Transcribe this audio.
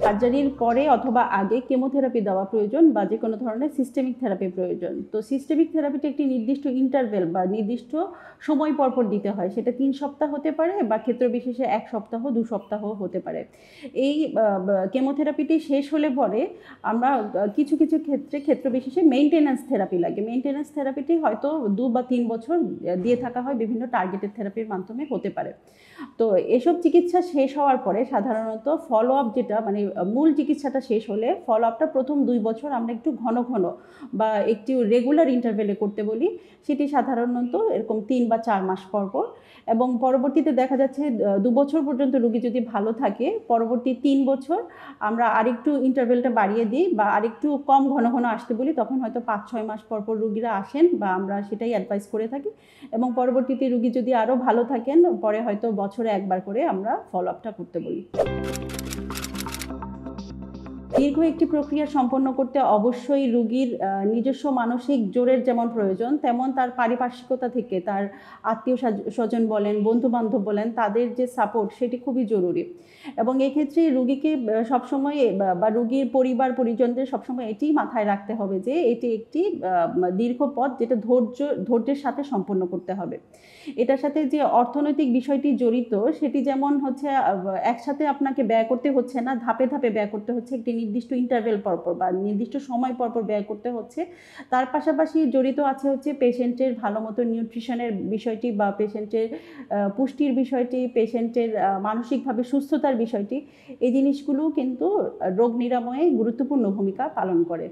সার্জারির পরে অথবা আগে কেমোথেরাপি দেওয়া প্রয়োজন বা যে কোনো ধরনের সিস্টেমিক থেরাপি প্রয়োজন। তো সিস্টেমিক থেরাপিটা একটি নির্দিষ্ট ইন্টারভেল বা নির্দিষ্ট সময় পরপর দিতে হয়। সেটা 3 সপ্তাহ হতে পারে বা ক্ষেত্র বিশেষে 1 সপ্তাহ 2 সপ্তাহ হতে পারে। এই কেমোথেরাপিটি শেষ হলে পরে আমরা কিছু ক্ষেত্র বিশেষে মেইনটেন্যান্স থেরাপি লাগে। মেইনটেন্যান্স থেরাপিটি হয়তো 2 বা 3 বছর দিয়ে থাকা হয়, বিভিন্ন টার্গেটেড থেরাপির মাধ্যমে হতে পারে। তো এসব চিকিৎসা শেষ হওয়ার পরে সাধারণত ফলো আপ যেটা মানে মূল চিকিৎসাটা শেষ হলে ফলো আপটা প্রথম 2 বছর আমরা একটু ঘন বা একটু রেগুলার ইন্টারভেলে করতে বলি। সেটি সাধারণত এরকম 3 বা 4 মাস পর এবং পরবর্তীতে দেখা যাচ্ছে 2 বছর পর্যন্ত রোগী যদি ভালো থাকে, পরবর্তী 3 বছর আমরা আরেকটু ইন্টারভেলটা বাড়িয়ে দিই বা আরেকটু কম ঘন আসতে বলি। তখন হয়তো 5-6 মাস পর রোগীরা আসেন বা আমরা সেটাই অ্যাডভাইস করে থাকি এবং পরবর্তীতে রোগী যদি আরও ভালো থাকেন, পরে হয়তো বছরে একবার করে আমরা ফলো আপটা করতে বলি। দীর্ঘ একটি প্রক্রিয়া সম্পন্ন করতে অবশ্যই রোগীর নিজস্ব মানসিক জোরের যেমন প্রয়োজন, তেমন তার পারিপার্শ্বিকতা থেকে তার আত্মীয় স্বজন বলেন, বন্ধুবান্ধব বলেন, তাদের যে সাপোর্ট সেটি খুবই জরুরি। এবং এক্ষেত্রে রোগীকে সবসময় বা রোগীর পরিবার পরিজনদের সবসময় এটিই মাথায় রাখতে হবে যে এটি একটি দীর্ঘ পথ, যেটা ধৈর্যের সাথে সম্পন্ন করতে হবে। এটার সাথে যে অর্থনৈতিক বিষয়টি জড়িত, সেটি যেমন হচ্ছে একসাথে আপনাকে ব্যয় করতে হচ্ছে না, ধাপে ধাপে ব্যয় করতে হচ্ছে, একটি নির্দিষ্ট ইন্টারভেল পরপর বা নির্দিষ্ট সময় পরপর ব্যয় করতে হচ্ছে। তার পাশাপাশি জড়িত আছে হচ্ছে পেশেন্টের ভালো মতো নিউট্রিশনের বিষয়টি বা পেশেন্টের পুষ্টির বিষয়টি, পেশেন্টের মানসিকভাবে সুস্থতার বিষয়টি। এই জিনিসগুলো কিন্তু রোগ নিরাময়ে গুরুত্বপূর্ণ ভূমিকা পালন করে।